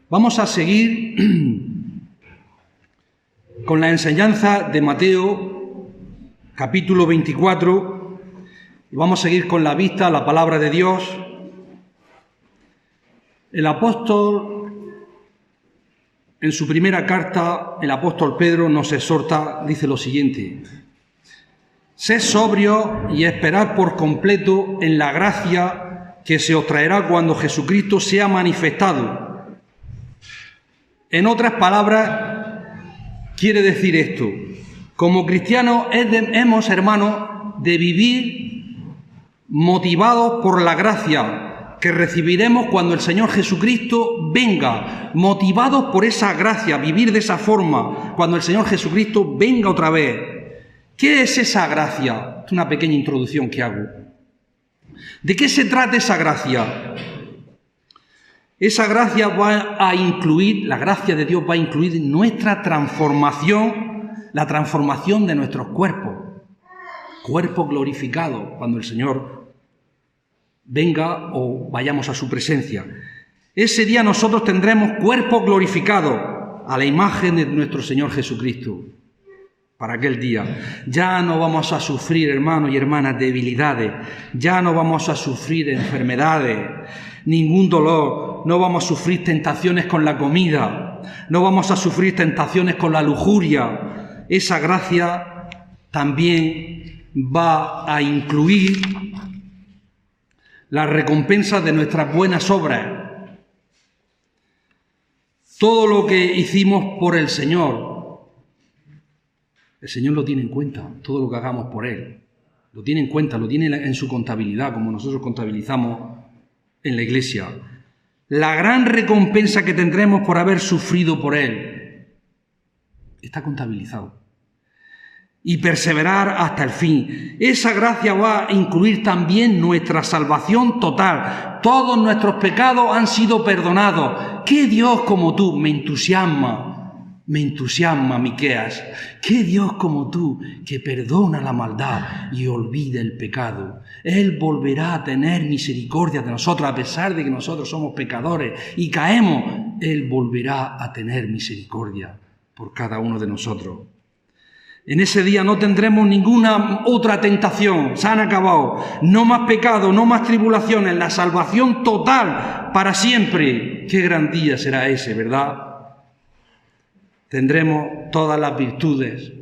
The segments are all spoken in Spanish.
Vamos a seguir con la enseñanza de Mateo, capítulo 24, y vamos a seguir con la vista a la palabra de Dios. El apóstol, en su primera carta, el apóstol Pedro nos exhorta, dice lo siguiente: sed sobrios y esperad por completo en la gracia que se os traerá cuando Jesucristo sea manifestado. En otras palabras, quiere decir esto: como cristianos hemos, hermanos, de vivir motivados por la gracia que recibiremos cuando el Señor Jesucristo venga, motivados por esa gracia, vivir de esa forma cuando el Señor Jesucristo venga otra vez. ¿Qué es esa gracia? Es una pequeña introducción que hago. ¿De qué se trata esa gracia? Esa gracia va a incluir, la gracia de Dios va a incluir nuestra transformación, la transformación de nuestros cuerpos, cuerpos glorificados cuando el Señor venga o vayamos a su presencia. Ese día nosotros tendremos cuerpos glorificados a la imagen de nuestro Señor Jesucristo. Para aquel día ya no vamos a sufrir, hermanos y hermanas, debilidades, ya no vamos a sufrir enfermedades, ningún dolor, no vamos a sufrir tentaciones con la comida, no vamos a sufrir tentaciones con la lujuria. Esa gracia también va a incluir las recompensas de nuestras buenas obras. Todo lo que hicimos por el Señor lo tiene en cuenta, todo lo que hagamos por Él. Lo tiene en cuenta, lo tiene en su contabilidad, como nosotros contabilizamos en la Iglesia. La gran recompensa que tendremos por haber sufrido por Él está contabilizado. Y perseverar hasta el fin. Esa gracia va a incluir también nuestra salvación total. Todos nuestros pecados han sido perdonados. ¿Qué Dios como tú? Me entusiasma, Miqueas. ¿Qué Dios como tú que perdona la maldad y olvida el pecado? Él volverá a tener misericordia de nosotros, a pesar de que nosotros somos pecadores y caemos. Él volverá a tener misericordia por cada uno de nosotros. En ese día no tendremos ninguna otra tentación, se han acabado. No más pecado, no más tribulaciones, la salvación total para siempre. Qué gran día será ese, ¿verdad? Tendremos todas las virtudes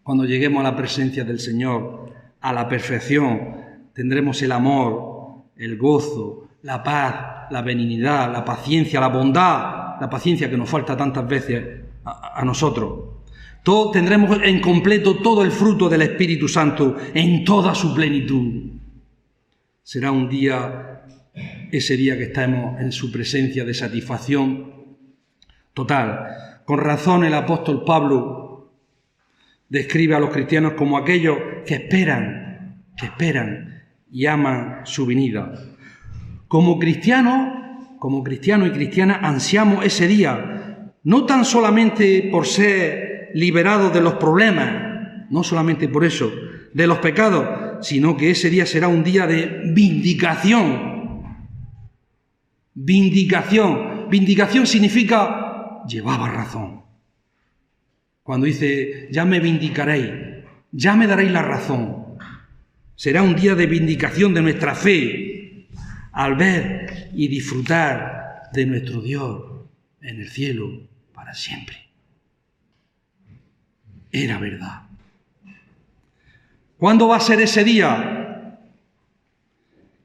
cuando lleguemos a la presencia del Señor, a la perfección. Tendremos el amor, el gozo, la paz, la benignidad, la paciencia, la bondad, la paciencia que nos falta tantas veces a nosotros. Tendremos en completo todo el fruto del Espíritu Santo en toda su plenitud. Será un día, ese día que estemos en su presencia, de satisfacción total. Con razón el apóstol Pablo describe a los cristianos como aquellos que esperan y aman su venida. Como cristiano y cristiana ansiamos ese día, no tan solamente por ser liberados de los problemas, no solamente por eso, de los pecados, sino que ese día será un día de vindicación. Vindicación significa llevaba razón. Cuando dice, ya me vindicaréis, ya me daréis la razón. Será un día de vindicación de nuestra fe, al ver y disfrutar de nuestro Dios en el cielo para siempre. Era verdad. ¿Cuándo va a ser ese día?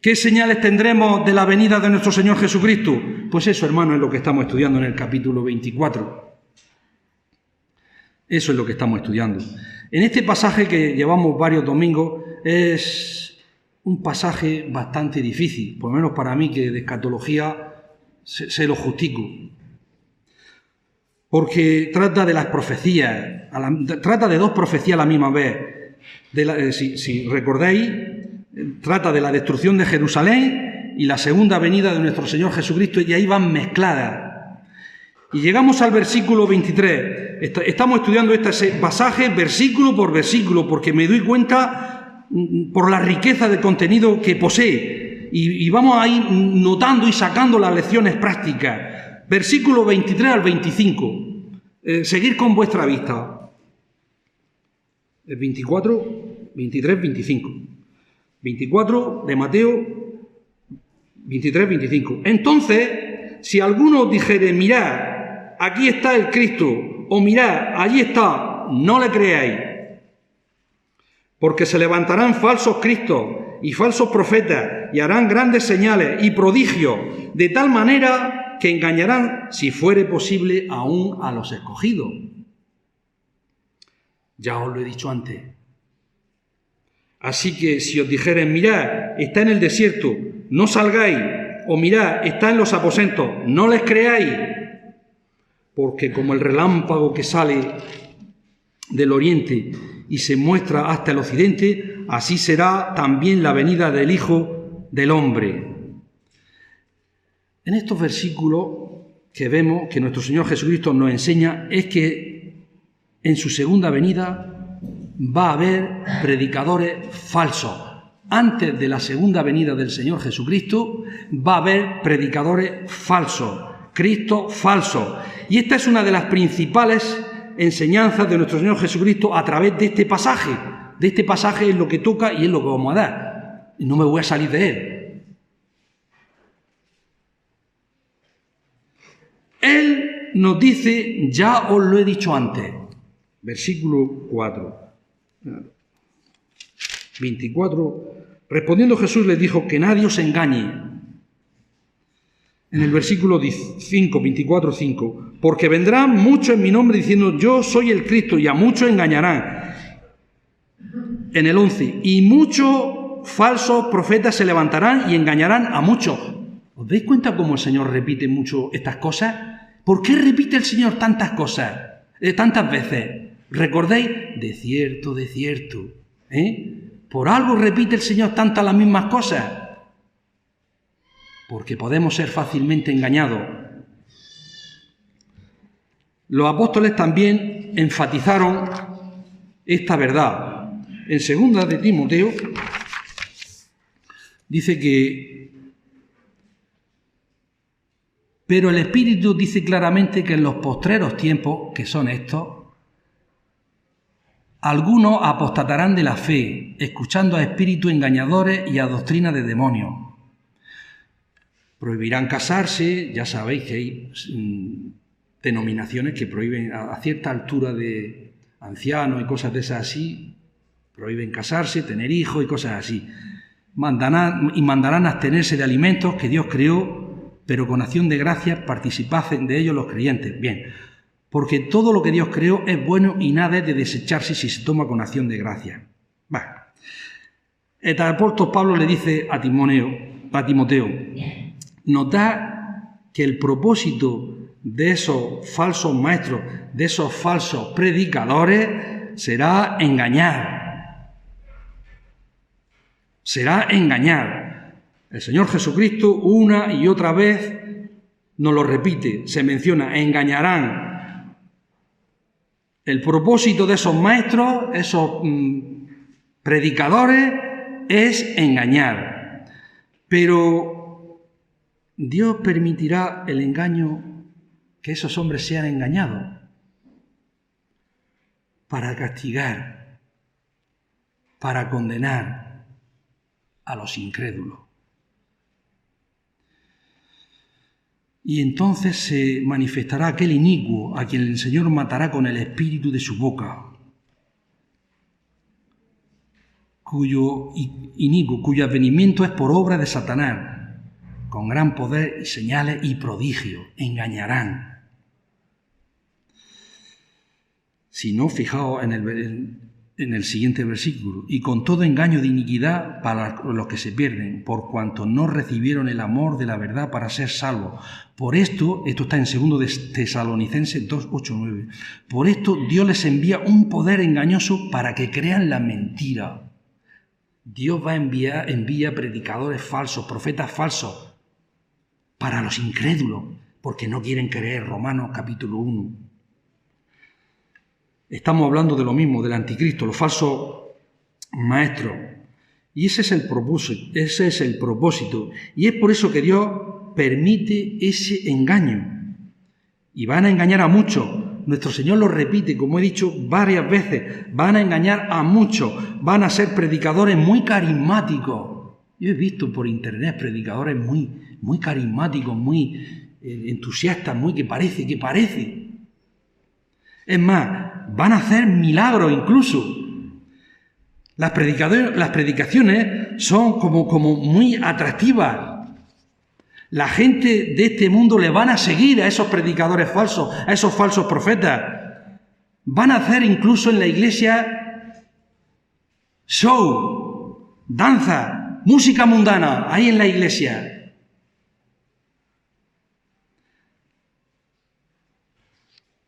¿Qué señales tendremos de la venida de nuestro Señor Jesucristo? Pues eso, hermano, es lo que estamos estudiando en el capítulo 24. Eso es lo que estamos estudiando. En este pasaje que llevamos varios domingos es un pasaje bastante difícil, por lo menos para mí, que de escatología se lo justifico. Porque trata de las profecías, trata de dos profecías a la misma vez. Si recordáis, trata de la destrucción de Jerusalén y la segunda venida de nuestro Señor Jesucristo, y ahí van mezcladas. Y llegamos al versículo 23. Estamos estudiando este pasaje versículo por versículo, porque me doy cuenta por la riqueza de contenido que posee. Y vamos a ir notando y sacando las lecciones prácticas. Versículo 23 al 25. Seguir con vuestra vista. El 24, 23, 25. 24 de Mateo 23, 25. Entonces, si alguno dijere, mirad, aquí está el Cristo, o mirad, allí está, no le creáis. Porque se levantarán falsos cristos y falsos profetas, y harán grandes señales y prodigios, de tal manera que engañarán, si fuere posible, aún a los escogidos. Ya os lo he dicho antes. Así que si os dijeren, mirad, está en el desierto, no salgáis, o mirad, está en los aposentos, no les creáis, porque como el relámpago que sale del oriente y se muestra hasta el occidente, así será también la venida del Hijo del Hombre. En estos versículos que vemos que nuestro Señor Jesucristo nos enseña es que en su segunda venida va a haber predicadores falsos. Antes de la segunda venida del Señor Jesucristo va a haber predicadores falsos, Cristo falso. Y esta es una de las principales enseñanzas de nuestro Señor Jesucristo a través de este pasaje. De este pasaje es lo que toca y es lo que vamos a dar. Y no me voy a salir de él. Él nos dice, ya os lo he dicho antes. Versículo 4. 24. Respondiendo Jesús les dijo, que nadie os engañe. En el versículo 5, 24, 5. Porque vendrán muchos en mi nombre diciendo, yo soy el Cristo, y a muchos engañarán. En el 11. Y muchos falsos profetas se levantarán y engañarán a muchos. ¿Os dais cuenta cómo el Señor repite mucho estas cosas? ¿Por qué repite el Señor tantas cosas? Tantas veces. ¿Recordéis? De cierto, de cierto. ¿Por algo repite el Señor tantas las mismas cosas? Porque podemos ser fácilmente engañados. Los apóstoles también enfatizaron esta verdad. En segunda de Timoteo dice que pero el Espíritu dice claramente que en los postreros tiempos, que son estos, algunos apostatarán de la fe, escuchando a espíritus engañadores y a doctrina de demonios. Prohibirán casarse, ya sabéis que hay denominaciones que prohíben a cierta altura de ancianos y cosas de esas así, prohíben casarse, tener hijos y cosas así. Mandarán abstenerse de alimentos que Dios creó, pero con acción de gracias participasen de ellos los creyentes. Bien, porque todo lo que Dios creó es bueno y nada es de desecharse si se toma con acción de gracias. El apóstol Pablo le dice a Timoteo, notad que el propósito de esos falsos maestros, de esos falsos predicadores, será engañar. Será engañar. El Señor Jesucristo una y otra vez nos lo repite, se menciona, engañarán. El propósito de esos maestros, esos predicadores, es engañar. Pero Dios permitirá el engaño, que esos hombres sean engañados, para castigar, para condenar a los incrédulos. Y entonces se manifestará aquel inicuo a quien el Señor matará con el espíritu de su boca, cuyo advenimiento es por obra de Satanás, con gran poder y señales y prodigios, engañarán. Si no, fijaos en el siguiente versículo, y con todo engaño de iniquidad para los que se pierden, por cuanto no recibieron el amor de la verdad para ser salvos. Por esto está en 2 de Tesalonicenses 2, 8, 9, por esto Dios les envía un poder engañoso para que crean la mentira. Dios envía predicadores falsos, profetas falsos, para los incrédulos, porque no quieren creer. Romanos capítulo 1. Estamos hablando de lo mismo, del anticristo, los falsos maestros. Y ese es el propósito. Y es por eso que Dios permite ese engaño. y van a engañar a muchos. Nuestro Señor lo repite, como he dicho varias veces, van a engañar a muchos, van a ser predicadores muy carismáticos. Yo he visto por internet predicadores muy carismáticos, muy entusiastas, muy que parece. Es más, van a hacer milagros incluso. Las predicaciones son como muy atractivas. La gente de este mundo le van a seguir a esos predicadores falsos, a esos falsos profetas. Van a hacer incluso en la iglesia show, danza, música mundana, ahí en la iglesia.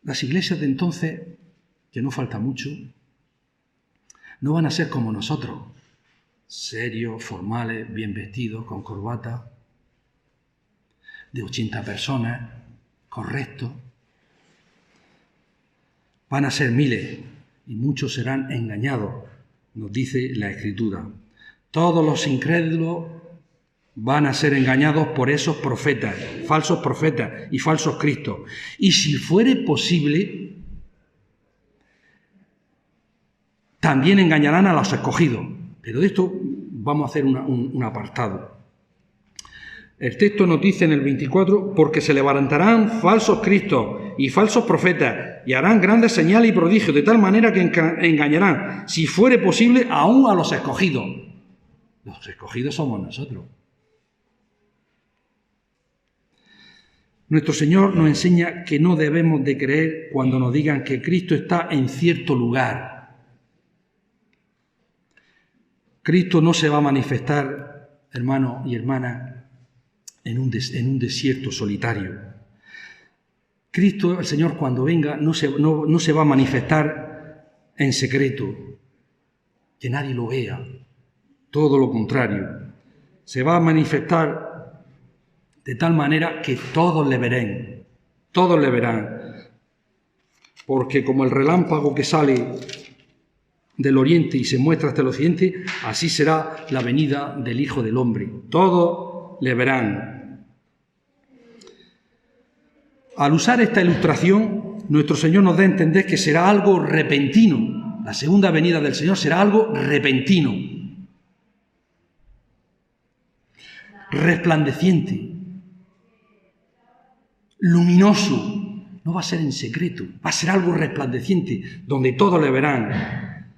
Las iglesias de entonces, que no falta mucho, no van a ser como nosotros, serios, formales, bien vestidos, con corbata, de 80 personas, correctos. Van a ser miles y muchos serán engañados, nos dice la Escritura. Todos los incrédulos van a ser engañados por esos profetas, falsos profetas y falsos cristos. Y si fuere posible, también engañarán a los escogidos. Pero de esto vamos a hacer un apartado. El texto nos dice en el 24, porque se levantarán falsos cristos y falsos profetas y harán grandes señales y prodigios, de tal manera que engañarán, si fuere posible, aún a los escogidos. Los escogidos somos nosotros. Nuestro Señor nos enseña que no debemos de creer cuando nos digan que Cristo está en cierto lugar. Cristo no se va a manifestar, hermanos y hermanas, en un desierto solitario. Cristo, el Señor, cuando venga, no se va a manifestar en secreto, que nadie lo vea. Todo lo contrario. Se va a manifestar de tal manera que todos le verán. Todos le verán. Porque como el relámpago que sale del oriente y se muestra hasta el occidente, así será la venida del Hijo del Hombre. Todos le verán. Al usar esta ilustración, nuestro Señor nos da a entender que será algo repentino. La segunda venida del Señor será algo repentino, resplandeciente, luminoso. No va a ser en secreto, va a ser algo resplandeciente, donde todos le verán.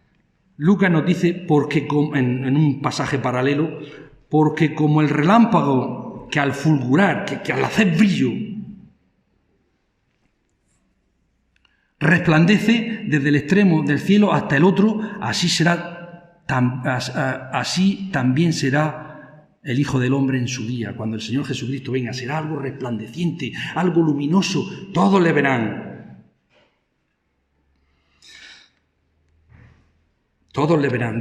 Lucas nos dice, porque en un pasaje paralelo, porque como el relámpago que al fulgurar, que al hacer brillo, resplandece desde el extremo del cielo hasta el otro, así también será el Hijo del Hombre en su día. Cuando el Señor Jesucristo venga, será algo resplandeciente, algo luminoso, todos le verán. Todos le verán,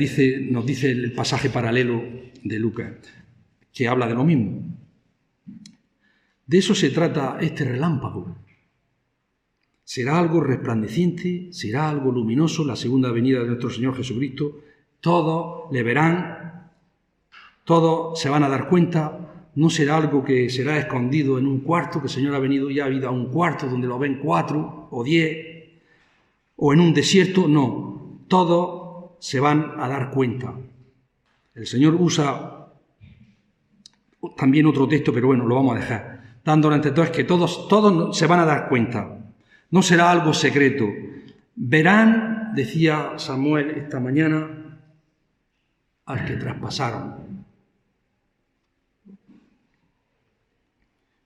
nos dice el pasaje paralelo de Lucas, que habla de lo mismo. De eso se trata este relámpago. Será algo resplandeciente, será algo luminoso, la segunda venida de nuestro Señor Jesucristo. Todos le verán, todos se van a dar cuenta. No será algo que será escondido en un cuarto, que el Señor ha venido y ha habido a un cuarto donde lo ven 4 o 10, o en un desierto. No, todos se van a dar cuenta. El Señor usa también otro texto, pero bueno, lo vamos a dejar, dándole entre todos que todos se van a dar cuenta. No será algo secreto. Verán, decía Samuel esta mañana, al que traspasaron.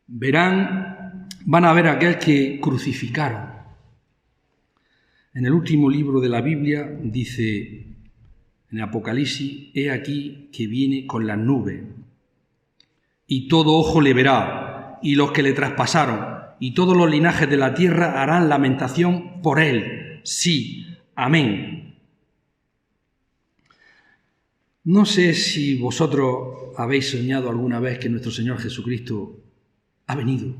Verán, van a ver a aquel que crucificaron. En el último libro de la Biblia dice, en Apocalipsis, he aquí que viene con las nubes, y todo ojo le verá, y los que le traspasaron, y todos los linajes de la tierra harán lamentación por él. Sí, amén. No sé si vosotros habéis soñado alguna vez que nuestro Señor Jesucristo ha venido.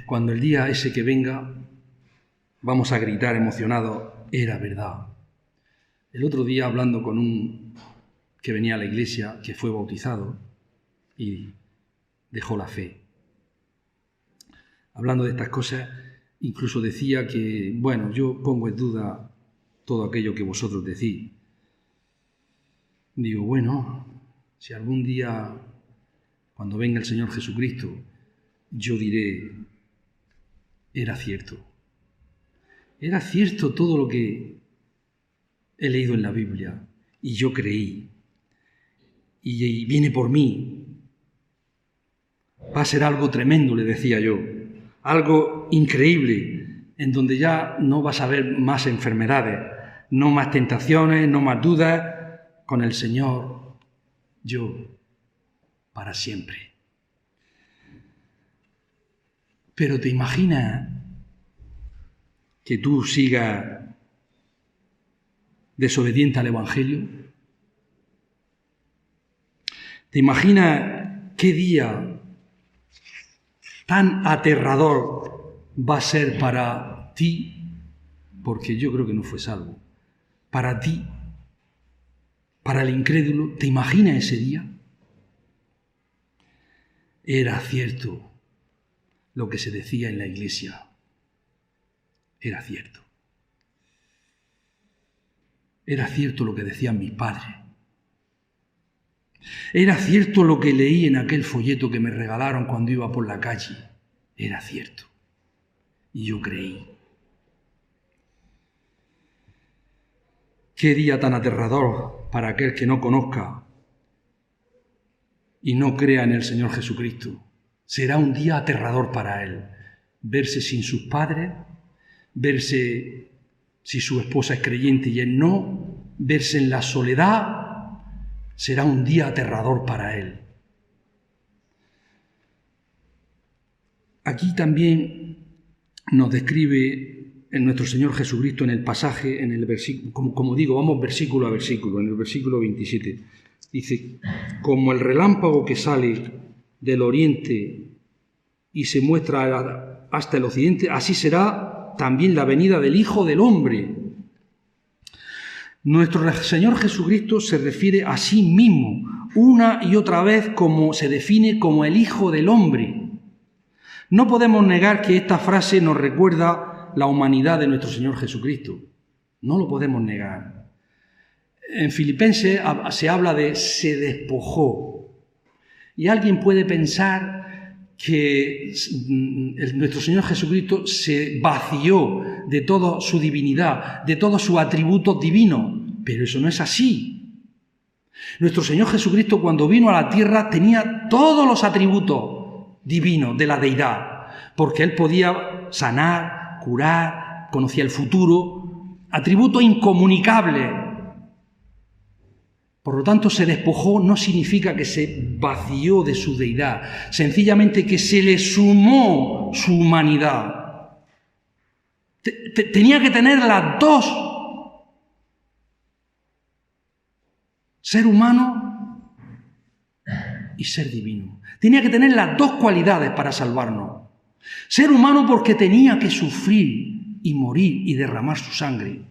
Cuando el día ese que venga, vamos a gritar emocionados, era verdad. El otro día, hablando con un que venía a la iglesia, que fue bautizado, y dejó la fe. Hablando de estas cosas, incluso decía que, bueno, yo pongo en duda todo aquello que vosotros decís. Digo, bueno, si algún día, cuando venga el Señor Jesucristo, yo diré, era cierto. Era cierto todo lo que he leído en la Biblia y yo creí. Y viene por mí. Va a ser algo tremendo, le decía yo. Algo increíble, en donde ya no vas a ver más enfermedades, no más tentaciones, no más dudas. Con el Señor, yo, para siempre. Pero ¿te imaginas que tú sigas desobediente al Evangelio? ¿Te imaginas qué día tan aterrador va a ser para ti? Porque yo creo que no fue salvo. Para ti, para el incrédulo, ¿te imaginas ese día? Era cierto lo que se decía en la iglesia. Era cierto. Era cierto lo que decían mis padres. Era cierto lo que leí en aquel folleto que me regalaron cuando iba por la calle. Era cierto. Y yo creí. Qué día tan aterrador para aquel que no conozca y no crea en el Señor Jesucristo. Será un día aterrador para él. Verse sin sus padres, verse si su esposa es creyente y él no, verse en la soledad. Será un día aterrador para él. Aquí también nos describe nuestro Señor Jesucristo en el pasaje, en el versículo, como digo, vamos versículo a versículo, en el versículo 27. Dice, como el relámpago que sale del oriente y se muestra hasta el occidente, así será también la venida del Hijo del Hombre. Nuestro Señor Jesucristo se refiere a sí mismo una y otra vez como se define como el Hijo del Hombre. No podemos negar que esta frase nos recuerda la humanidad de nuestro Señor Jesucristo. No lo podemos negar. En Filipenses se habla de se despojó. Y alguien puede pensar que nuestro Señor Jesucristo se vació de toda su divinidad, de todos sus atributos divinos. Pero eso no es así. Nuestro Señor Jesucristo, cuando vino a la tierra, tenía todos los atributos divinos de la deidad, porque Él podía sanar, curar, conocía el futuro, atributos incomunicables. Por lo tanto, se despojó no significa que se vació de su deidad, sencillamente que se le sumó su humanidad. Tenía que tener las dos. Ser humano y ser divino. Tenía que tener las dos cualidades para salvarnos. Ser humano porque tenía que sufrir y morir y derramar su sangre.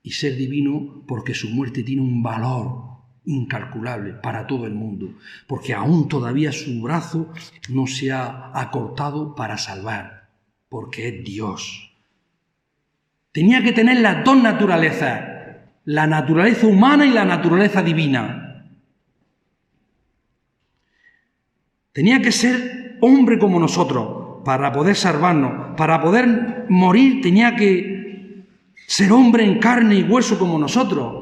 Y ser divino porque su muerte tiene un valor incalculable para todo el mundo, porque aún todavía su brazo no se ha acortado para salvar, porque es Dios. Tenía que tener las dos naturalezas, la naturaleza humana y la naturaleza divina. Tenía que ser hombre como nosotros para poder salvarnos, para poder morir tenía que ser hombre en carne y hueso como nosotros.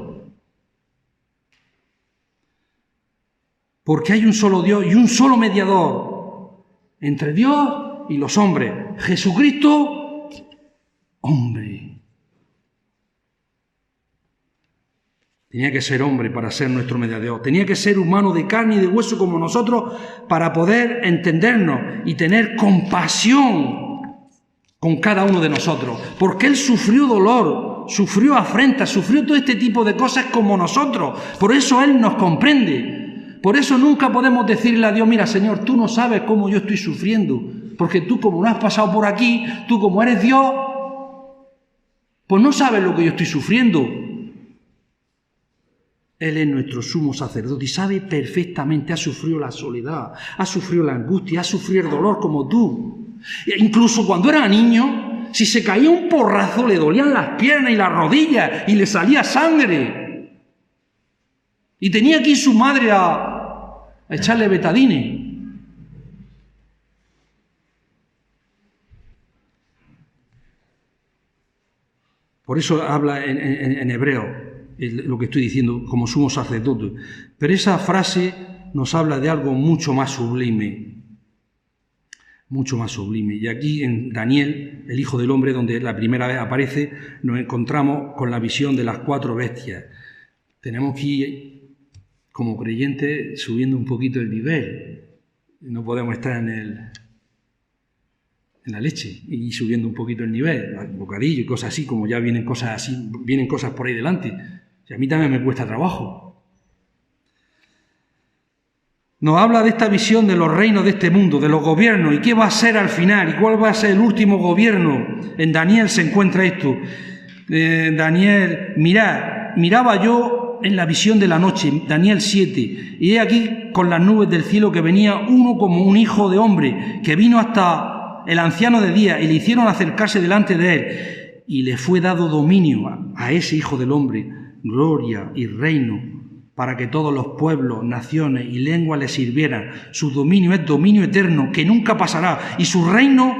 Porque hay un solo Dios y un solo mediador entre Dios y los hombres. Jesucristo, hombre. Tenía que ser hombre para ser nuestro mediador. Tenía que ser humano de carne y de hueso como nosotros para poder entendernos y tener compasión con cada uno de nosotros. Porque Él sufrió dolor, sufrió afrentas, sufrió todo este tipo de cosas como nosotros. Por eso Él nos comprende. Por eso nunca podemos decirle a Dios, mira, Señor, tú no sabes cómo yo estoy sufriendo. Porque tú como no has pasado por aquí, tú como eres Dios, pues no sabes lo que yo estoy sufriendo. Él es nuestro sumo sacerdote y sabe perfectamente, ha sufrido la soledad, ha sufrido la angustia, ha sufrido el dolor como tú. E incluso cuando era niño, si se caía un porrazo le dolían las piernas y las rodillas y le salía sangre. Y tenía aquí su madre a echarle betadine. Por eso habla en hebreo lo que estoy diciendo como sumo sacerdote. Pero esa frase nos habla de algo mucho más sublime. Mucho más sublime. Y aquí en Daniel, el Hijo del Hombre, donde la primera vez aparece, nos encontramos con la visión de las 4 bestias. Tenemos que ir, como creyentes, subiendo un poquito el nivel. No podemos estar en la leche y subiendo un poquito el nivel, bocadillo y cosas así, como ya vienen cosas así, vienen cosas por ahí delante. Y a mí también me cuesta trabajo. Nos habla de esta visión de los reinos de este mundo, de los gobiernos, y qué va a ser al final, y cuál va a ser el último gobierno. En Daniel se encuentra esto. Daniel, miraba yo en la visión de la noche, Daniel 7, y he aquí con las nubes del cielo que venía uno como un hijo de hombre, que vino hasta el anciano de días, y le hicieron acercarse delante de él, y le fue dado dominio a ese hijo del hombre, gloria y reino, para que todos los pueblos, naciones y lenguas le sirvieran. Su dominio es dominio eterno, que nunca pasará, y su reino,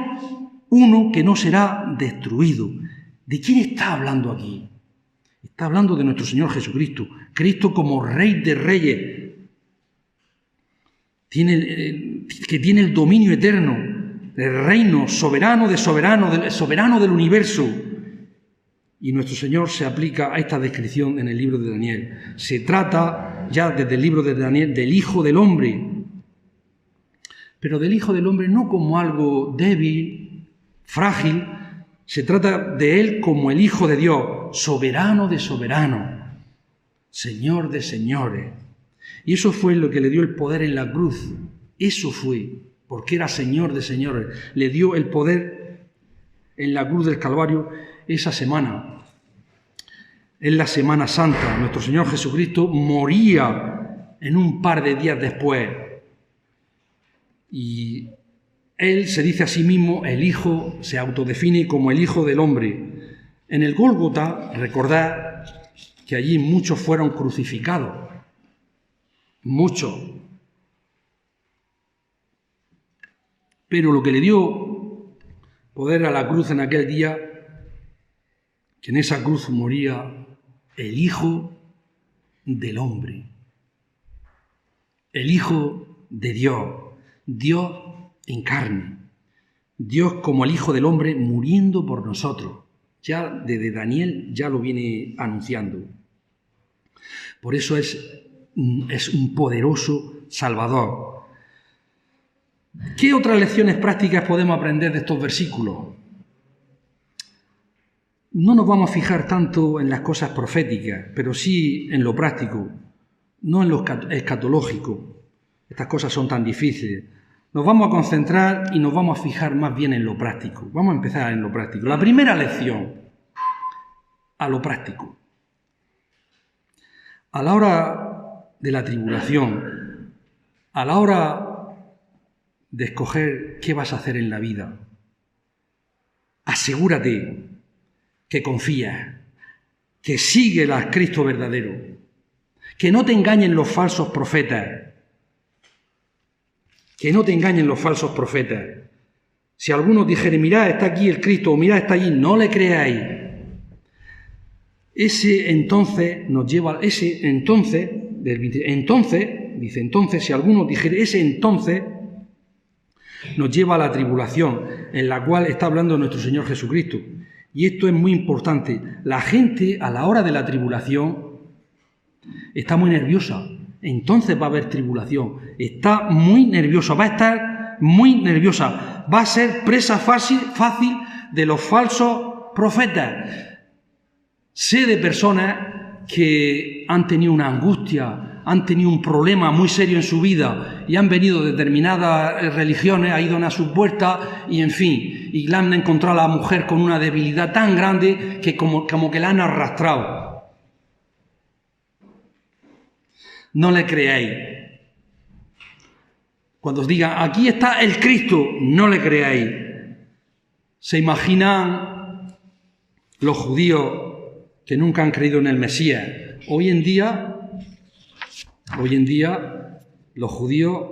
uno que no será destruido. ¿De quién está hablando aquí? Está hablando de nuestro Señor Jesucristo, Cristo como Rey de Reyes, que tiene el dominio eterno, el reino soberano de soberano del universo. Y nuestro Señor se aplica a esta descripción en el libro de Daniel. Se trata ya desde el libro de Daniel del Hijo del Hombre, pero del Hijo del Hombre no como algo débil, frágil. Se trata de Él como el Hijo de Dios, soberano de soberanos, Señor de señores. Y eso fue lo que le dio el poder en la cruz. Eso fue, porque era Señor de señores. Le dio el poder en la cruz del Calvario esa semana. En la Semana Santa, nuestro Señor Jesucristo moría en un par de días después. Y Él se dice a sí mismo, el Hijo, se autodefine como el Hijo del Hombre. En el Gólgota, recordad que allí muchos fueron crucificados. Muchos. Pero lo que le dio poder a la cruz en aquel día, que en esa cruz moría el Hijo del Hombre, el Hijo de Dios, Dios en carne, Dios como el Hijo del Hombre muriendo por nosotros. Ya desde Daniel ya lo viene anunciando. Por eso es un poderoso Salvador. ¿Qué otras lecciones prácticas podemos aprender de estos versículos? No nos vamos a fijar tanto en las cosas proféticas, pero sí en lo práctico, no en lo escatológico. Estas cosas son tan difíciles. Nos vamos a concentrar y nos vamos a fijar más bien en lo práctico. Vamos a empezar en lo práctico. La primera lección, a lo práctico. A la hora de la tribulación, a la hora de escoger qué vas a hacer en la vida, asegúrate que confías, que sigues a Cristo verdadero, que no te engañen los falsos profetas, que no te engañen los falsos profetas. Si alguno dijere, mirad, está aquí el Cristo, o mirad, está allí, no le creáis. Entonces, si alguno dijere, ese entonces nos lleva a la tribulación, en la cual está hablando nuestro Señor Jesucristo. Y esto es muy importante. La gente a la hora de la tribulación está muy nerviosa. Entonces va a haber tribulación. Está muy nerviosa, va a estar muy nerviosa. Va a ser presa fácil de los falsos profetas. Sé de personas que han tenido una angustia, han tenido un problema muy serio en su vida y han venido determinadas religiones, han ido a sus puertas y en fin, y la han encontrado a la mujer con una debilidad tan grande que como que la han arrastrado. no le creáis. Cuando os digan, aquí está el Cristo, no le creáis. ¿Se imaginan los judíos que nunca han creído en el Mesías? Hoy en día, los judíos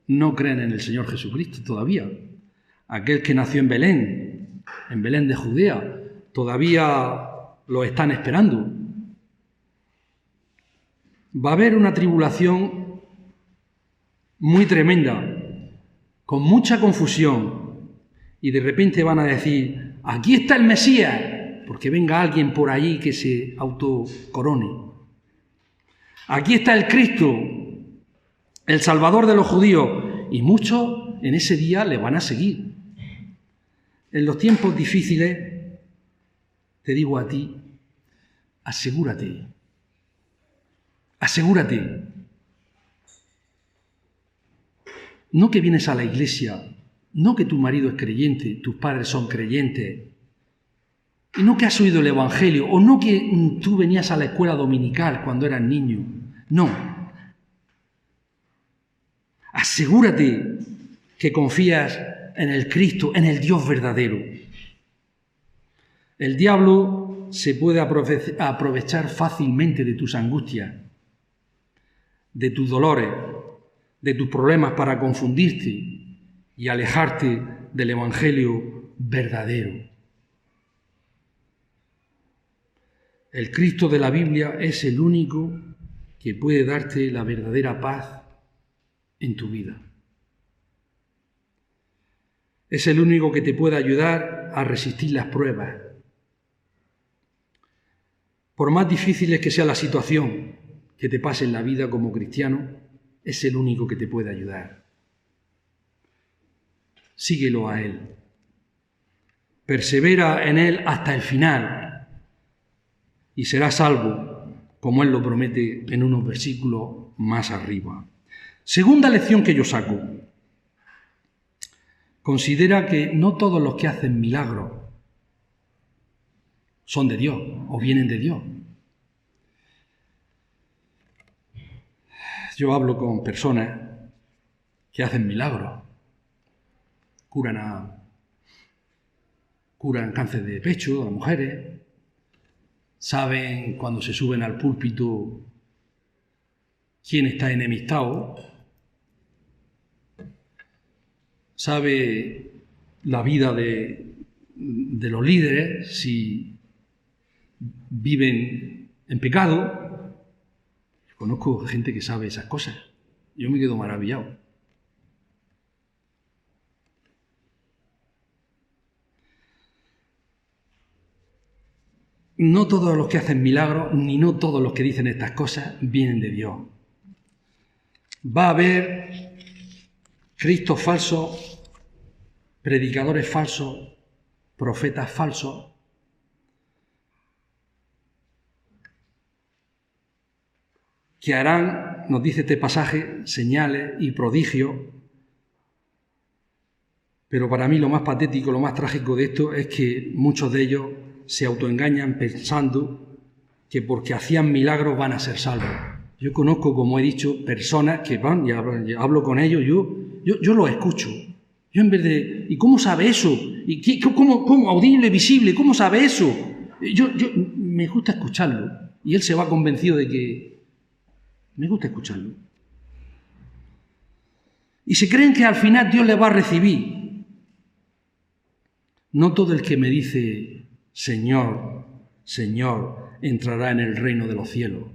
no creen en el Señor Jesucristo todavía. Aquel que nació en Belén de Judea, todavía lo están esperando. Va a haber una tribulación muy tremenda, con mucha confusión, y de repente van a decir, aquí está el Mesías, porque venga alguien por allí que se autocorone. Aquí está el Cristo, el Salvador de los judíos, y muchos en ese día le van a seguir. En los tiempos difíciles, te digo a ti, asegúrate. No que vienes a la iglesia, no que tu marido es creyente, tus padres son creyentes, y no que has oído el Evangelio, o no que tú venías a la escuela dominical cuando eras niño. No. Asegúrate que confías en el Cristo, en el Dios verdadero. El diablo se puede aprovechar fácilmente de tus angustias, de tus dolores, de tus problemas para confundirte y alejarte del Evangelio verdadero. El Cristo de la Biblia es el único que puede darte la verdadera paz en tu vida. Es el único que te puede ayudar a resistir las pruebas. Por más difíciles que sea la situación que te pase en la vida como cristiano, es el único que te puede ayudar. Síguelo a Él. Persevera en Él hasta el final y serás salvo, como Él lo promete en unos versículos más arriba. Segunda lección que yo saco. Considera que no todos los que hacen milagros son de Dios o vienen de Dios. Yo hablo con personas que hacen milagros, curan cáncer de pecho a las mujeres, saben cuando se suben al púlpito quién está enemistado, sabe la vida de los líderes, si viven en pecado. Conozco gente que sabe esas cosas. Yo me quedo maravillado. No todos los que hacen milagros, ni no todos los que dicen estas cosas, vienen de Dios. Va a haber cristos falsos, predicadores falsos, profetas falsos, que harán, nos dice este pasaje, señales y prodigios. Pero para mí lo más patético, lo más trágico de esto es que muchos de ellos se autoengañan pensando que porque hacían milagros van a ser salvos. Yo conozco, como he dicho, personas que van, y hablo con ellos, yo los escucho. Yo en vez de, ¿y cómo sabe eso? ¿Y cómo audible, visible? ¿Cómo sabe eso? Yo me gusta escucharlo. Y él se va convencido de que me gusta escucharlo. Y se creen que al final Dios les va a recibir. No todo el que me dice Señor, Señor, entrará en el reino de los cielos,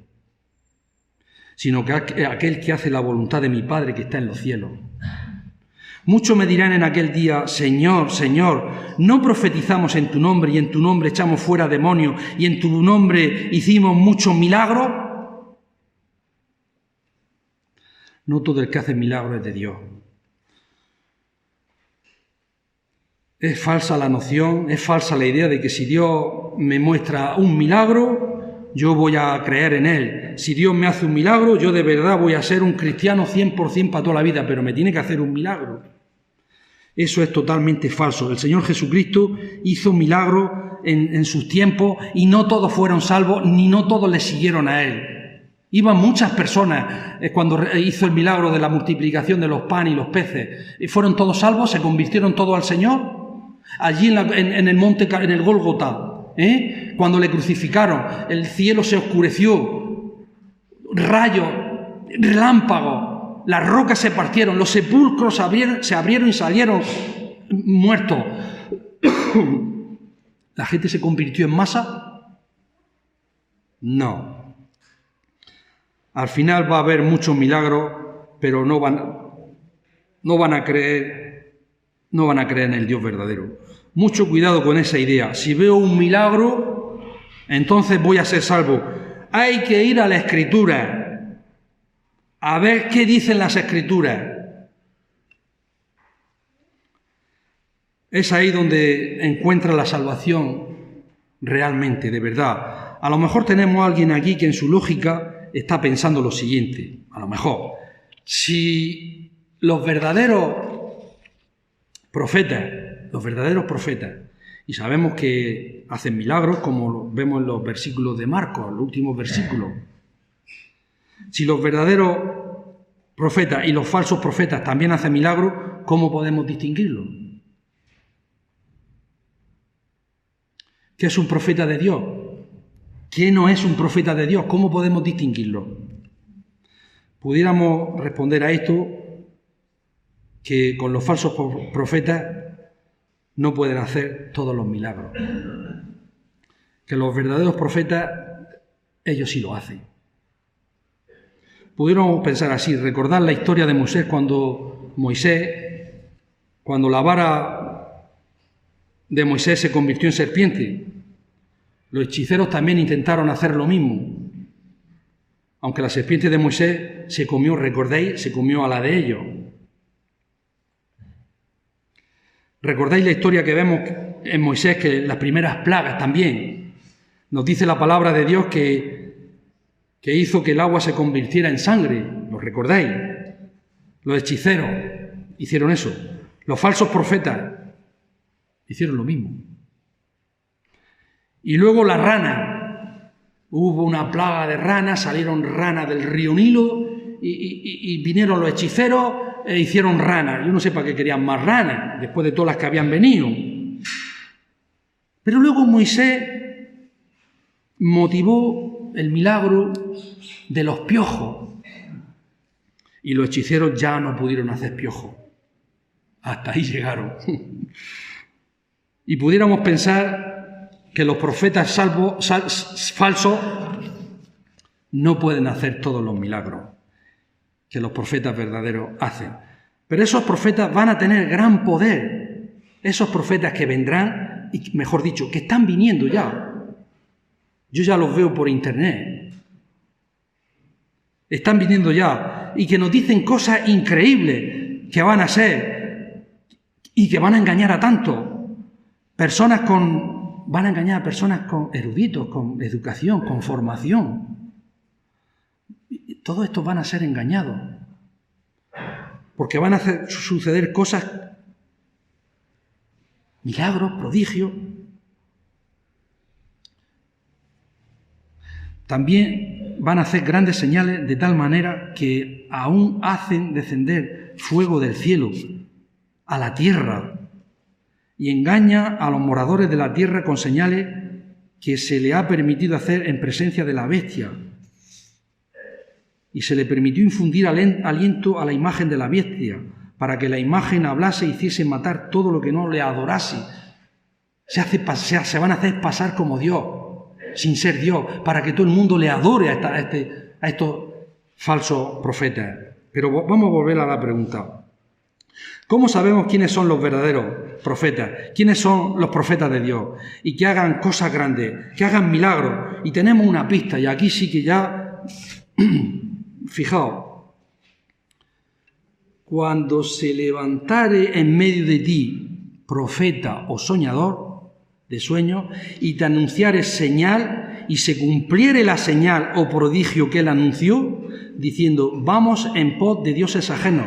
sino que aquel que hace la voluntad de mi Padre que está en los cielos. Muchos me dirán en aquel día, Señor, Señor, ¿no profetizamos en tu nombre y en tu nombre echamos fuera demonios y en tu nombre hicimos muchos milagros? No todo el que hace milagros es de Dios. Es falsa la noción, es falsa la idea de que si Dios me muestra un milagro, yo voy a creer en Él. Si Dios me hace un milagro, yo de verdad voy a ser un cristiano 100% para toda la vida, pero me tiene que hacer un milagro. Eso es totalmente falso. El Señor Jesucristo hizo milagros en sus tiempos y no todos fueron salvos, ni no todos le siguieron a Él. Iban muchas personas cuando hizo el milagro de la multiplicación de los panes y los peces. ¿Y fueron todos salvos? ¿Se convirtieron todos al Señor? Allí en el monte, en el Gólgota, cuando le crucificaron, el cielo se oscureció, rayos, relámpagos, las rocas se partieron, los sepulcros se abrieron y salieron muertos. ¿La gente se convirtió en masa? No. Al final va a haber muchos milagros, pero no van a creer en el Dios verdadero. Mucho cuidado con esa idea. Si veo un milagro, entonces voy a ser salvo. Hay que ir a la Escritura, a ver qué dicen las Escrituras. Es ahí donde encuentra la salvación realmente, de verdad. A lo mejor tenemos a alguien aquí que en su lógica está pensando lo siguiente. A lo mejor, si los verdaderos profetas, y sabemos que hacen milagros, como lo vemos en los versículos de Marcos, los últimos versículos, si los verdaderos profetas y los falsos profetas también hacen milagros, ¿cómo podemos distinguirlos? ¿Qué es un profeta de Dios? ¿Qué no es un profeta de Dios? ¿Cómo podemos distinguirlo? Pudiéramos responder a esto que con los falsos profetas no pueden hacer todos los milagros. Que los verdaderos profetas, ellos sí lo hacen. Pudiéramos pensar así, recordar la historia de Moisés cuando la vara de Moisés se convirtió en serpiente. Los hechiceros también intentaron hacer lo mismo. Aunque la serpiente de Moisés se comió, ¿recordáis? Se comió a la de ellos. ¿Recordáis la historia que vemos en Moisés, que las primeras plagas también? Nos dice la palabra de Dios que hizo que el agua se convirtiera en sangre. ¿Lo recordáis? Los hechiceros hicieron eso. Los falsos profetas hicieron lo mismo. Y luego la rana. Hubo una plaga de ranas, salieron ranas del río Nilo y vinieron los hechiceros e hicieron ranas. Yo no sé para qué querían más ranas, después de todas las que habían venido. Pero luego Moisés motivó el milagro de los piojos. Y los hechiceros ya no pudieron hacer piojos. Hasta ahí llegaron. Y pudiéramos pensar que los profetas falsos no pueden hacer todos los milagros que los profetas verdaderos hacen. Pero esos profetas van a tener gran poder. Esos profetas que vendrán, y mejor dicho, que están viniendo ya. Yo ya los veo por internet. Están viniendo ya y que nos dicen cosas increíbles que van a ser y que van a engañar a tanto. Van a engañar a personas con eruditos, con educación, con formación. Todos estos van a ser engañados. Porque van a suceder cosas, milagros, prodigios. También van a hacer grandes señales de tal manera que aún hacen descender fuego del cielo a la tierra. Y engaña a los moradores de la tierra con señales que se le ha permitido hacer en presencia de la bestia. Y se le permitió infundir aliento a la imagen de la bestia, para que la imagen hablase e hiciese matar todo lo que no le adorase. Se van a hacer pasar como Dios, sin ser Dios, para que todo el mundo le adore a estos falsos profetas. Pero vamos a volver a la pregunta. ¿Cómo sabemos quiénes son los verdaderos profetas? ¿Quiénes son los profetas de Dios? Y que hagan cosas grandes, que hagan milagros. Y tenemos una pista, y aquí sí que ya... Fijaos. Cuando se levantare en medio de ti profeta o soñador de sueño, y te anunciare señal, y se cumpliere la señal o prodigio que él anunció, diciendo, vamos en pos de dioses ajenos,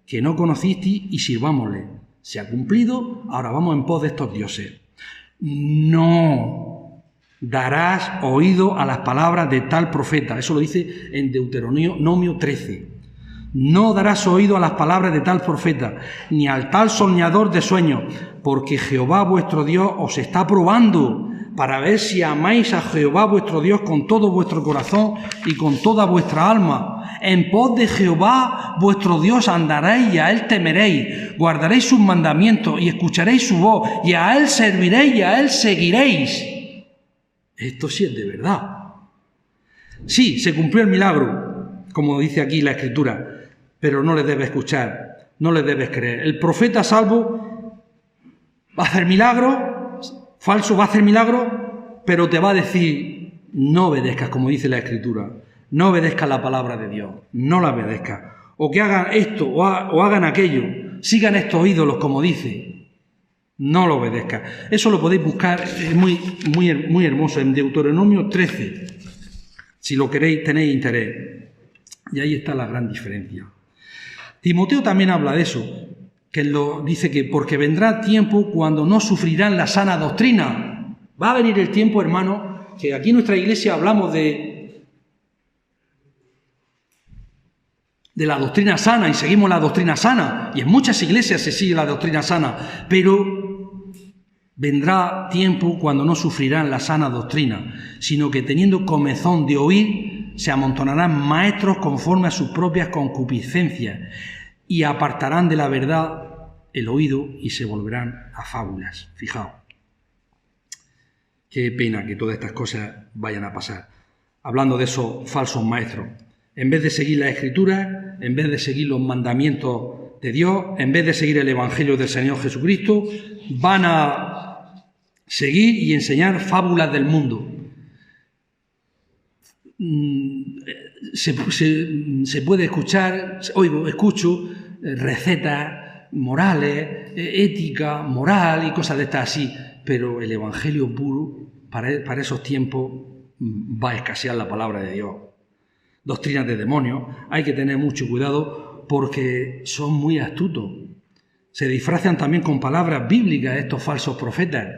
que no conocisteis y sirvámosle. Se ha cumplido, ahora vamos en pos de estos dioses. No darás oído a las palabras de tal profeta. Eso lo dice en Deuteronomio 13. No darás oído a las palabras de tal profeta, ni al tal soñador de sueños, porque Jehová vuestro Dios os está probando para ver si amáis a Jehová vuestro Dios con todo vuestro corazón y con toda vuestra alma. En pos de Jehová vuestro Dios andaréis y a él temeréis, guardaréis sus mandamientos y escucharéis su voz, y a él serviréis y a él seguiréis. Esto sí es de verdad. Sí, se cumplió el milagro, como dice aquí la Escritura, pero no le debes escuchar, no le debes creer. El profeta salvo va a hacer milagro, falso va a hacer milagro, pero te va a decir, no obedezcas, como dice la Escritura, no obedezcas la palabra de Dios, no la obedezcas, o que hagan esto o hagan aquello, sigan estos ídolos, como dice, no lo obedezcas. Eso lo podéis buscar, es muy hermoso, en Deuteronomio 13, si lo queréis, tenéis interés, y ahí está la gran diferencia. Timoteo también habla de eso, que dice que porque vendrá tiempo cuando no sufrirán la sana doctrina. Va a venir el tiempo, hermano, que aquí en nuestra iglesia hablamos de la doctrina sana y seguimos la doctrina sana, y en muchas iglesias se sigue la doctrina sana, pero vendrá tiempo cuando no sufrirán la sana doctrina, sino que teniendo comezón de oír, se amontonarán maestros conforme a sus propias concupiscencias y apartarán de la verdad el oído y se volverán a fábulas. Fijaos, qué pena que todas estas cosas vayan a pasar. Hablando de esos falsos maestros, en vez de seguir la Escritura, en vez de seguir los mandamientos de Dios, en vez de seguir el Evangelio del Señor Jesucristo, van a seguir y enseñar fábulas del mundo. Se puede escuchar, escucho recetas morales, ética, moral y cosas de estas así, pero el Evangelio puro, para esos tiempos, va a escasear la palabra de Dios. Doctrinas de demonios, hay que tener mucho cuidado porque son muy astutos. Se disfrazan también con palabras bíblicas estos falsos profetas.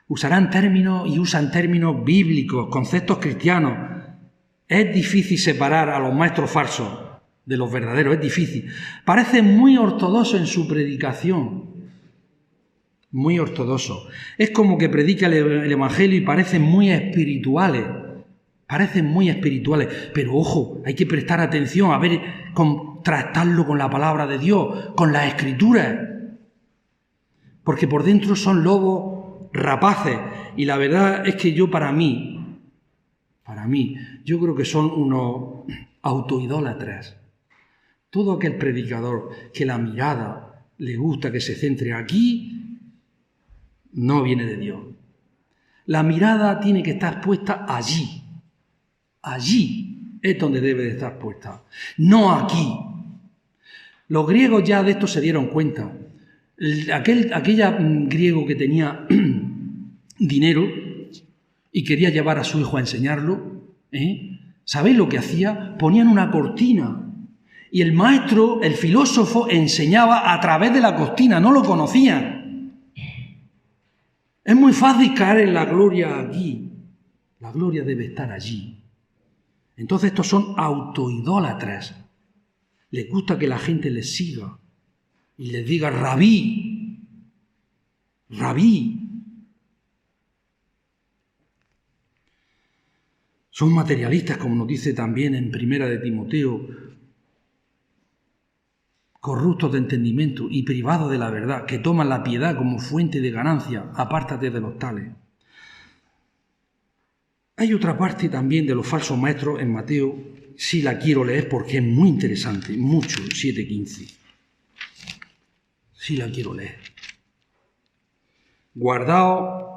Usan términos bíblicos, conceptos cristianos. Es difícil separar a los maestros falsos de los verdaderos, es difícil. Parecen muy ortodoxos en su predicación, muy ortodoxos. Es como que predican el Evangelio y parecen muy espirituales, pero ojo, hay que prestar atención, a ver, contrastarlo con la palabra de Dios, con las Escrituras, porque por dentro son lobos rapaces, y la verdad es que para mí, yo creo que son unos autoidólatras. Todo aquel predicador que la mirada le gusta que se centre aquí, no viene de Dios. La mirada tiene que estar puesta allí. Allí es donde debe de estar puesta, no aquí. Los griegos ya de esto se dieron cuenta. Aquella griego que tenía dinero y quería llevar a su hijo a enseñarlo, ¿sabéis lo que hacía? Ponían una cortina y el maestro, el filósofo, enseñaba a través de la cortina, no lo conocían. Es muy fácil caer en la gloria aquí. La gloria debe estar allí. Entonces estos son autoidólatras. Les gusta que la gente les siga y les diga rabí, rabí. Son materialistas, como nos dice también en Primera de Timoteo, corruptos de entendimiento y privados de la verdad, que toman la piedad como fuente de ganancia. Apártate de los tales. Hay otra parte también de los falsos maestros en Mateo, sí la quiero leer porque es muy interesante, mucho, 7:15. Sí la quiero leer. Guardaos.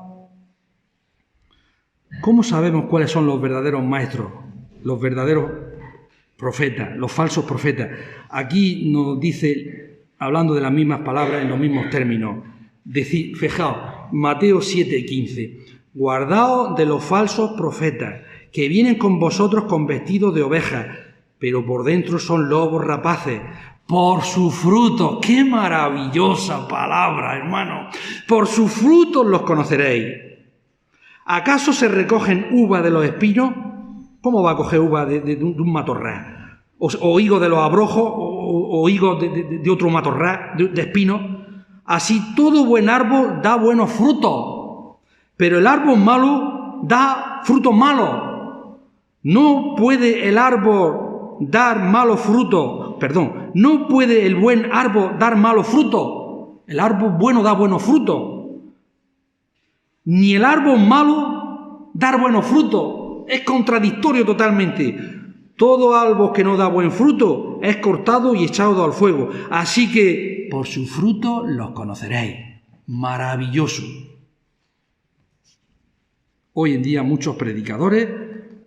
¿Cómo sabemos cuáles son los verdaderos maestros, los verdaderos profetas, los falsos profetas? Aquí nos dice, hablando de las mismas palabras, en los mismos términos, fijaos, Mateo 7:15, guardaos de los falsos profetas, que vienen con vosotros con vestidos de ovejas, pero por dentro son lobos rapaces. Por sus frutos, qué maravillosa palabra, hermano, por sus frutos los conoceréis. ¿Acaso se recogen uvas de los espinos? ¿Cómo va a coger uvas de un matorral? O higos de los abrojos, o higos de otro matorral, de espinos. Así todo buen árbol da buenos frutos, pero el árbol malo da frutos malos. No puede el árbol dar malos frutos, no puede el buen árbol dar malos frutos. El árbol bueno da buenos frutos. Ni el árbol malo dar buenos frutos. Es contradictorio totalmente. Todo árbol que no da buen fruto es cortado y echado al fuego. Así que por sus frutos los conoceréis. Maravilloso. Hoy en día muchos predicadores,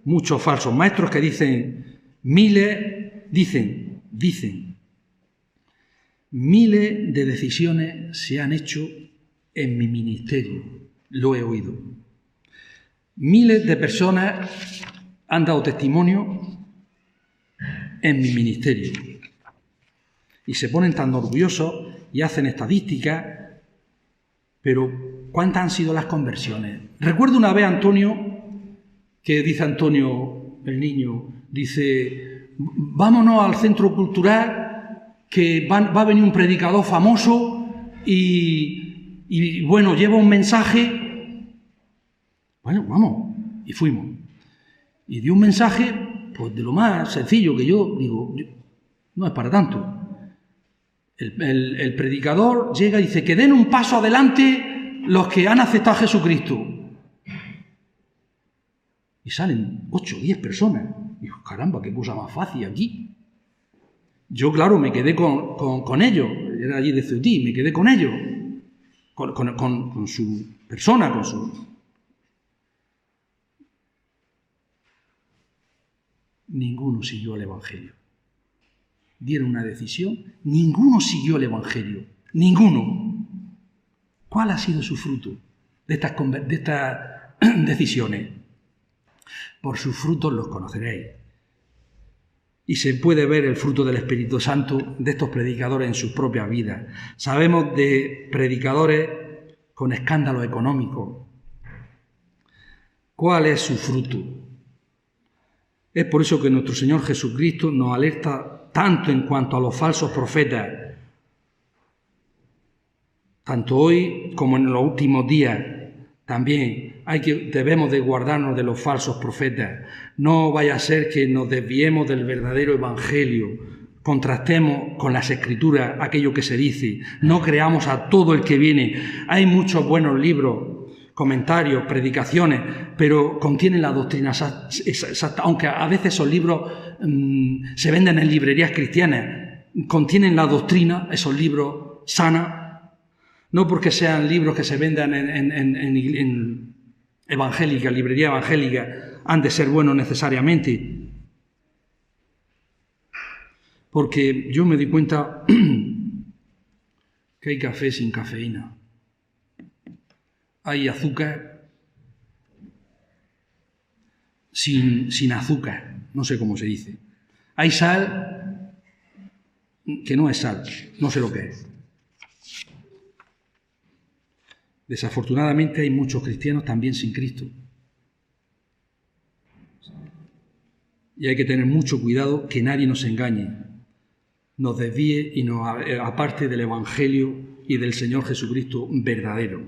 muchos falsos maestros que dicen miles de decisiones se han hecho en mi ministerio. Lo he oído. Miles de personas han dado testimonio en mi ministerio. Y se ponen tan orgullosos y hacen estadísticas, pero ¿cuántas han sido las conversiones? Recuerdo una vez Antonio, que dice Antonio, el niño, dice, vámonos al centro cultural, que va a venir un predicador famoso y bueno, lleva un mensaje. Bueno, vamos, y fuimos. Y dio un mensaje, pues de lo más sencillo, que yo digo, no es para tanto. El predicador llega y dice, que den un paso adelante los que han aceptado a Jesucristo. Y salen 8 o 10 personas. Y digo, caramba, qué cosa más fácil aquí. Yo, claro, me quedé con ellos. Era allí de Ceutí, me quedé con ellos. Con su persona, con su... Ninguno siguió el Evangelio. Dieron una decisión, ninguno siguió el Evangelio. Ninguno. ¿Cuál ha sido su fruto de estas decisiones? Por sus frutos los conoceréis. Y se puede ver el fruto del Espíritu Santo de estos predicadores en sus propias vidas. Sabemos de predicadores con escándalo económico. ¿Cuál es su fruto? Es por eso que nuestro Señor Jesucristo nos alerta tanto en cuanto a los falsos profetas, tanto hoy como en los últimos días. También debemos de guardarnos de los falsos profetas. No vaya a ser que nos desviemos del verdadero evangelio, contrastemos con las Escrituras aquello que se dice, no creamos a todo el que viene. Hay muchos buenos libros, comentarios, predicaciones, pero contienen la doctrina exacta, aunque a veces esos libros se venden en librerías cristianas, contienen la doctrina, esos libros sana. No porque sean libros que se vendan en evangélica, librería evangélica, han de ser buenos necesariamente. Porque yo me di cuenta que hay café sin cafeína. Hay azúcar sin azúcar, no sé cómo se dice. Hay sal que no es sal, no sé lo que es. Desafortunadamente hay muchos cristianos también sin Cristo. Y hay que tener mucho cuidado que nadie nos engañe, nos desvíe y nos aparte del Evangelio y del Señor Jesucristo verdadero.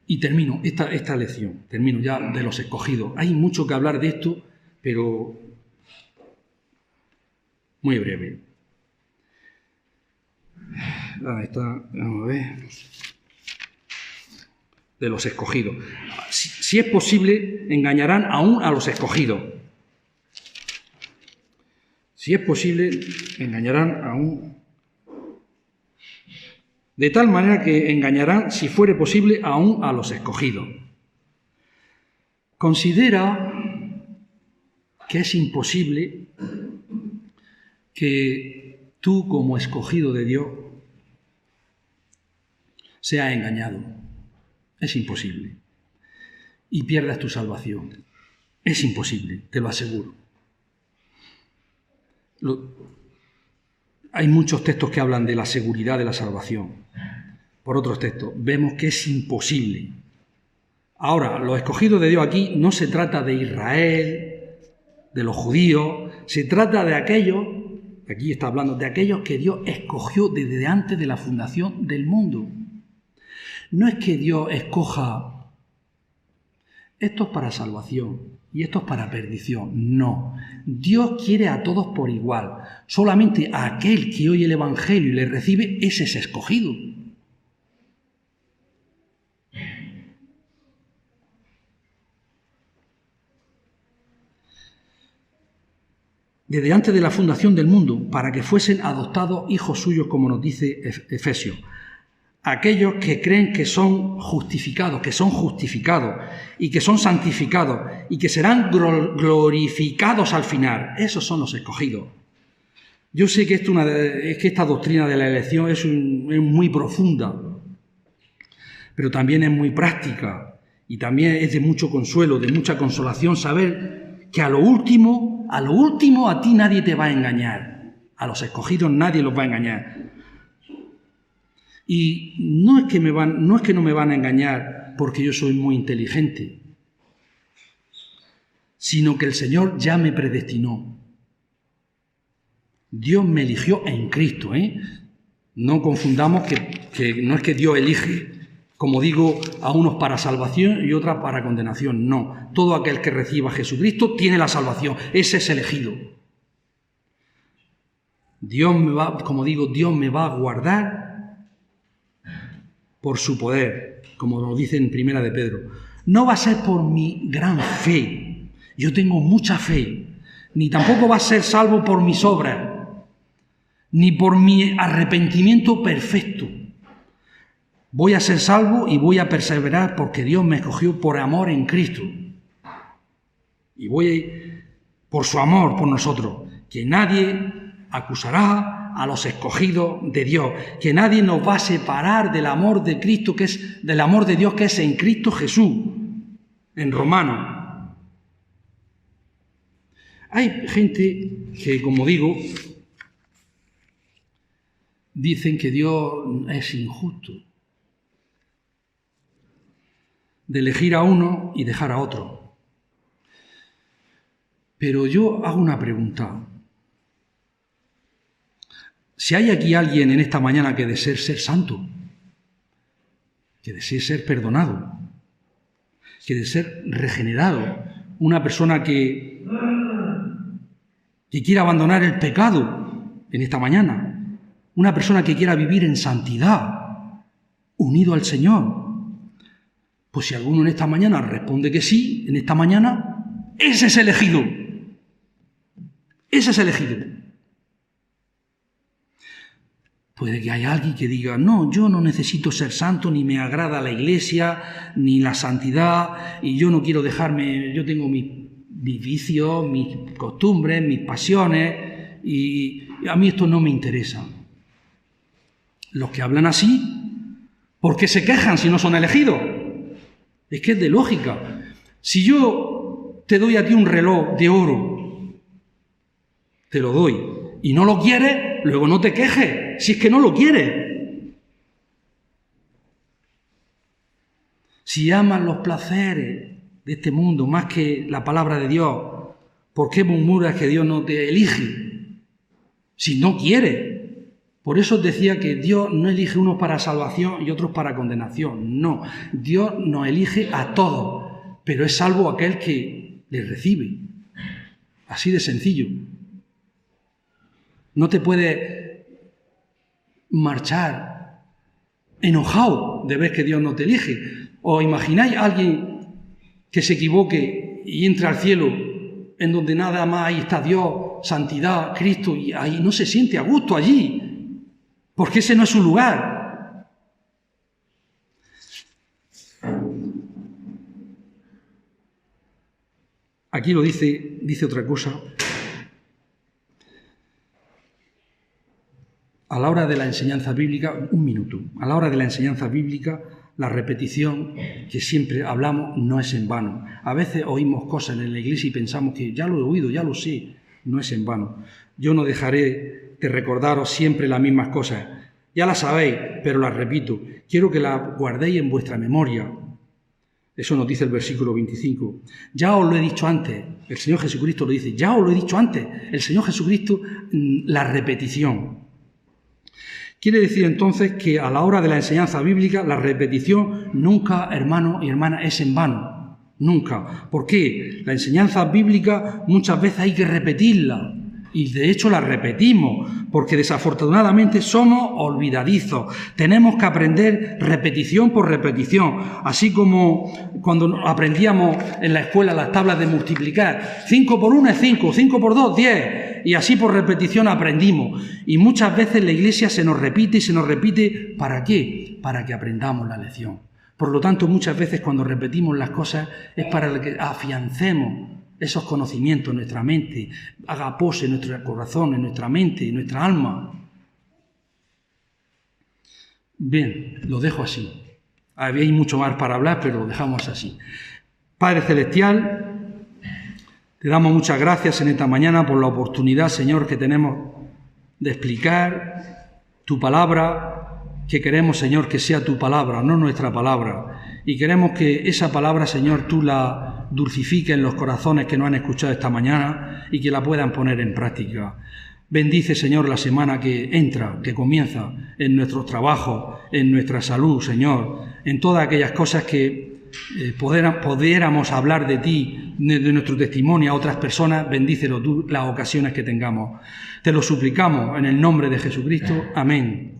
Y termino esta lección, termino ya de los escogidos. Hay mucho que hablar de esto, pero muy breve. Ahí está, vamos a ver. De los escogidos. Si es posible, engañarán aún a los escogidos. Si es posible, engañarán aún. De tal manera que engañarán, si fuere posible, aún a los escogidos. Considera que es imposible que tú, como escogido de Dios, seas engañado. Es imposible. Y pierdas tu salvación. Es imposible, te lo aseguro. Hay muchos textos que hablan de la seguridad de la salvación. Por otros textos, vemos que es imposible Ahora, los escogidos de Dios aquí no se trata de Israel, de los judíos, se trata de aquellos, aquí está hablando, de aquellos que Dios escogió desde antes de la fundación del mundo. No es que Dios escoja estos para salvación y estos para perdición, no. Dios quiere a todos por igual, solamente a aquel que oye el Evangelio y le recibe, ese es escogido. Desde antes de la fundación del mundo, para que fuesen adoptados hijos suyos, como nos dice Efesios. Aquellos que creen que son justificados y que son santificados y que serán glorificados al final. Esos son los escogidos. Yo sé que esta doctrina de la elección es muy profunda, pero también es muy práctica y también es de mucho consuelo, de mucha consolación saber que a lo último a ti nadie te va a engañar. A los escogidos nadie los va a engañar. Y no es que no me van a engañar porque yo soy muy inteligente, sino que el Señor ya me predestinó. Dios me eligió en Cristo, No confundamos que no es que Dios elige, como digo, a unos para salvación y otros para condenación. No, todo aquel que reciba a Jesucristo tiene la salvación, ese es elegido. Dios me va a guardar por su poder, como nos dice en Primera de Pedro. No va a ser por mi gran fe, yo tengo mucha fe, ni tampoco va a ser salvo por mis obras, ni por mi arrepentimiento perfecto. Voy a ser salvo y voy a perseverar porque Dios me escogió por amor en Cristo. Y por su amor por nosotros, que nadie acusará a los escogidos de Dios, que nadie nos va a separar del amor de Cristo, del amor de Dios que es en Cristo Jesús, en Romanos. Hay gente que, como digo, dicen que Dios es injusto, de elegir a uno y dejar a otro. Pero yo hago una pregunta. Si hay aquí alguien en esta mañana que desee ser santo, que desee ser perdonado, que desee ser regenerado, una persona que quiera abandonar el pecado en esta mañana, una persona que quiera vivir en santidad, unido al Señor, pues si alguno en esta mañana responde que sí, en esta mañana, ese es elegido. Ese es elegido. Puede que haya alguien que diga, no, yo no necesito ser santo, ni me agrada la iglesia, ni la santidad, y yo no quiero dejarme, yo tengo mis vicios, mis costumbres, mis pasiones, y a mí esto no me interesa. Los que hablan así, ¿por qué se quejan si no son elegidos? Es que es de lógica. Si yo te doy a ti un reloj de oro, te lo doy, y no lo quieres, luego no te quejes, si es que no lo quieres. Si amas los placeres de este mundo más que la palabra de Dios, ¿por qué murmuras que Dios no te elige? Si no quiere. Por eso os decía que Dios no elige unos para salvación y otros para condenación. No, Dios nos elige a todos, pero es salvo aquel que le recibe. Así de sencillo. No te puedes marchar enojado de ver que Dios no te elige. ¿Os imagináis a alguien que se equivoque y entre al cielo en donde nada más ahí está Dios, santidad, Cristo, y ahí no se siente a gusto allí? Porque ese no es su lugar. Aquí lo dice otra cosa. A la hora de la enseñanza bíblica, a la hora de la enseñanza bíblica, la repetición que siempre hablamos no es en vano. A veces oímos cosas en la iglesia y pensamos que ya lo he oído, ya lo sé, no es en vano. Yo no dejaré de recordaros siempre las mismas cosas. Ya las sabéis, pero las repito. Quiero que las guardéis en vuestra memoria. Eso nos dice el versículo 25. Ya os lo he dicho antes, el Señor Jesucristo lo dice, ya os lo he dicho antes, el Señor Jesucristo, la repetición. Quiere decir entonces que a la hora de la enseñanza bíblica, la repetición nunca, hermano y hermana, es en vano. Nunca. ¿Por qué? La enseñanza bíblica muchas veces hay que repetirla. Y de hecho la repetimos, porque desafortunadamente somos olvidadizos. Tenemos que aprender repetición por repetición. Así como cuando aprendíamos en la escuela las tablas de multiplicar. 5 por 1 es 5, 5 por 2, 10. Y así por repetición aprendimos. Y muchas veces la Iglesia se nos repite y se nos repite. ¿Para qué? Para que aprendamos la lección. Por lo tanto, muchas veces cuando repetimos las cosas es para que afiancemos esos conocimientos en nuestra mente, haga pose en nuestro corazón, en nuestra mente, en nuestra alma. Bien, lo dejo así. Había mucho más para hablar, pero lo dejamos así. Padre Celestial, te damos muchas gracias en esta mañana por la oportunidad, Señor, que tenemos de explicar tu palabra, que queremos, Señor, que sea tu palabra, no nuestra palabra. Y queremos que esa palabra, Señor, tú la dulcifiques en los corazones que nos han escuchado esta mañana y que la puedan poner en práctica. Bendice, Señor, la semana que entra, que comienza, en nuestros trabajos, en nuestra salud, Señor, en todas aquellas cosas que pudiéramos hablar de ti, de nuestro testimonio a otras personas. Bendícelo tú las ocasiones que tengamos. Te lo suplicamos en el nombre de Jesucristo. Amén.